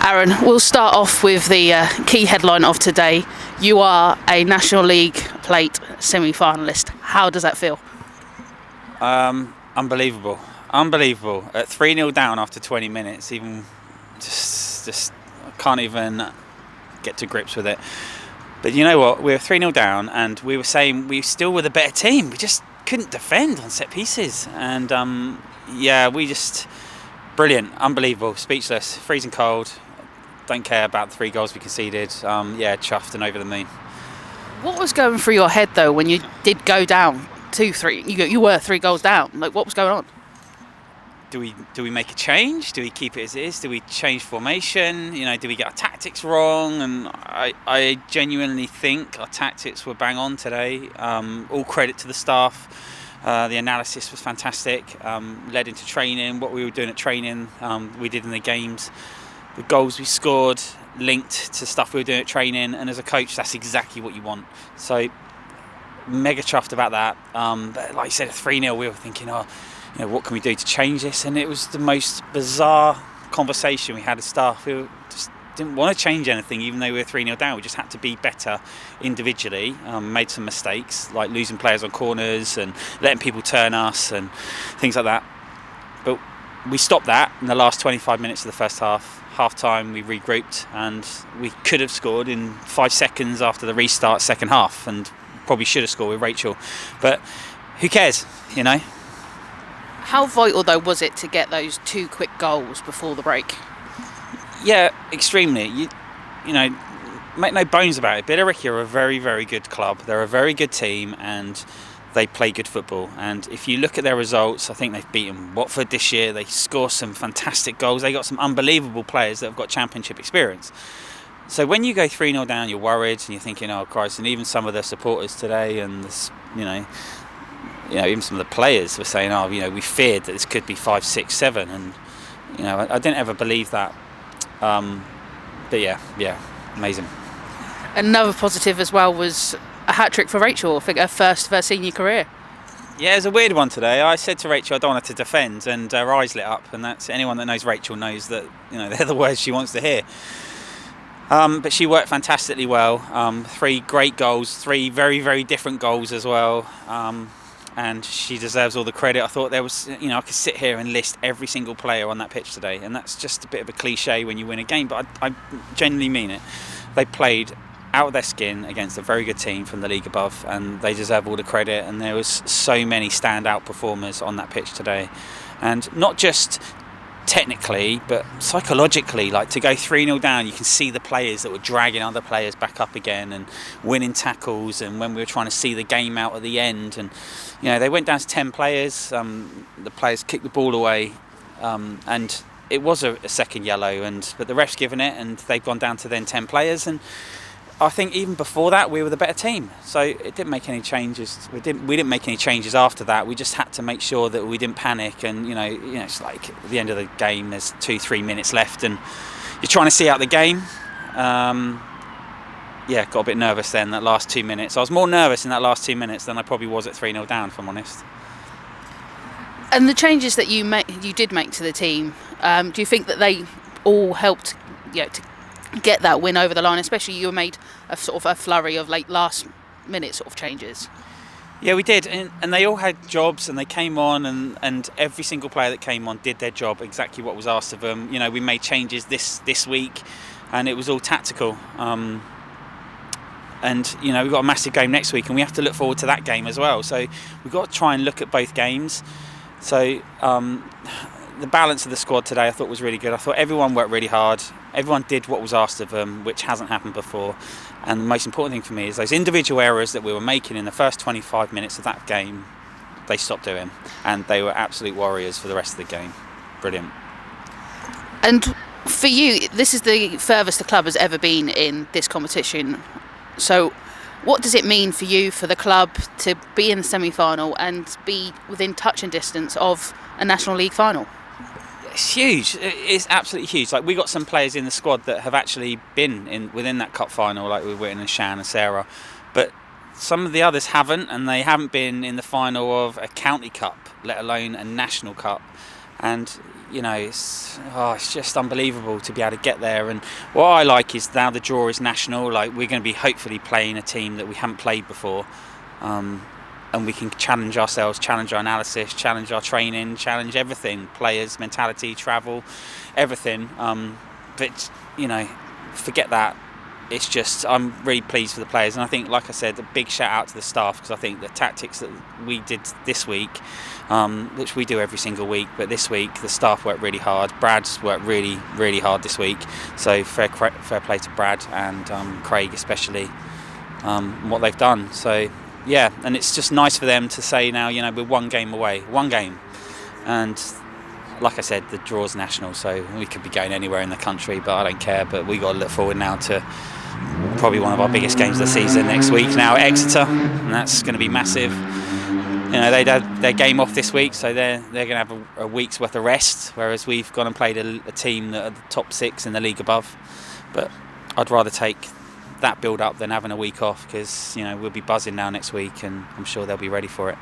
Aaron, we'll start off with the key headline of today. You are a National League Plate semi-finalist. How does that feel? Unbelievable. At 3-0 down after 20 minutes, even just I can't even get to grips with it. But you know what? We were 3-0 down, and we were saying we still were the better team. We just couldn't defend on set pieces, and we just brilliant, unbelievable, speechless, freezing cold. Don't care about the 3 goals we conceded. Chuffed and over the moon. What was going through your head though when you did go down 2-3? You were 3 goals down. Like, what was going on? Do we make a change? Do we keep it as it is? Do we change formation? Do we get our tactics wrong? And I genuinely think our tactics were bang on today. All credit to the staff. The analysis was fantastic. Led into training. What we were doing at training, we did in the games. The goals we scored linked to stuff we were doing at training. And as a coach, that's exactly what you want. So mega chuffed about that. But like you said, at 3-0, we were thinking, what can we do to change this? And it was the most bizarre conversation we had as staff. We just didn't want to change anything, even though we were 3-0 down. We just had to be better individually. Made some mistakes, like losing players on corners and letting people turn us and things like that. But we stopped that in the last 25 minutes of the first half. Half time, we regrouped, and we could have scored in 5 seconds after the restart second half, and probably should have scored with Rachel. But who cares, How vital, though, was it to get those 2 quick goals before the break? Yeah, extremely. You make no bones about it. Billericay are a very, very good club. They're a very good team, and they play good football. And if you look at their results, I think they've beaten Watford this year. They score some fantastic goals. They got some unbelievable players that have got championship experience. So when you go 3-0 down, you're worried, and you're thinking, oh Christ. And even some of the supporters today, and this, even some of the players were saying, we feared that this could be 5, 6, 7, and I didn't ever believe that. But yeah, amazing. Another positive as well was a hat-trick for Rachel, I think her first of her senior career. Yeah, it was a weird one today. I said to Rachel I don't want her to defend, and her eyes lit up, and that's anyone that knows Rachel knows that they're the words she wants to hear. But she worked fantastically well. 3 great goals, 3 very, very different goals as well. And she deserves all the credit. I thought there was, I could sit here and list every single player on that pitch today, and that's just a bit of a cliche when you win a game, but I genuinely mean it. They played out of their skin against a very good team from the league above, and they deserve all the credit. And there was so many standout performers on that pitch today, and not just technically but psychologically. Like, to go 3-0 down, you can see the players that were dragging other players back up again and winning tackles, and when we were trying to see the game out at the end, and they went down to 10 players. The players kicked the ball away, and it was a second yellow, but the ref's given it, and they've gone down to then 10 players. And I think even before that, we were the better team. So it didn't make any changes. We didn't make any changes after that. We just had to make sure that we didn't panic. And it's like at the end of the game, there's 2-3 minutes left, and you're trying to see out the game. Got a bit nervous then that last 2 minutes. I was more nervous in that last 2 minutes than I probably was at 3-0 down, if I'm honest. And the changes that you did make to the team, do you think that they all helped, to get that win over the line? Especially you made a sort of a flurry of last minute sort of changes. Yeah, we did, and they all had jobs, and they came on, and every single player that came on did their job exactly what was asked of them. We made changes this week, and it was all tactical. And we've got a massive game next week, and we have to look forward to that game as well. So we've got to try and look at both games. So the balance of the squad today I thought was really good. I thought everyone worked really hard. Everyone did what was asked of them, which hasn't happened before. And the most important thing for me is those individual errors that we were making in the first 25 minutes of that game, they stopped doing. And they were absolute warriors for the rest of the game. Brilliant. And for you, this is the furthest the club has ever been in this competition. So what does it mean for you, for the club, to be in the semi-final and be within touch and distance of a National League final? It's huge. It's absolutely huge. Like, we got some players in the squad that have actually been within that cup final, like with Witten and Shan and Sarah, but some of the others haven't, and they haven't been in the final of a county cup, let alone a national cup. and it's just unbelievable to be able to get there. And what I like is now the draw is national. Like, we're going to be hopefully playing a team that we haven't played before, and we can challenge ourselves, challenge our analysis, challenge our training, challenge everything, players, mentality, travel, everything. But forget that. It's just, I'm really pleased for the players, and I think, like I said, a big shout out to the staff, because I think the tactics that we did this week, which we do every single week, but this week the staff worked really hard. Brad's worked really, really hard this week, so fair play to Brad and Craig especially, what they've done. So yeah, and it's just nice for them to say now, we're one game away, and like I said, the draw's national, so we could be going anywhere in the country, but I don't care. But we got to look forward now to probably one of our biggest games of the season next week now at Exeter, and that's going to be massive. They had their game off this week, so they're going to have a week's worth of rest, whereas we've gone and played a team that are the top 6 in the league above. But I'd rather take that build up than having a week off, because we'll be buzzing now next week, and I'm sure they'll be ready for it.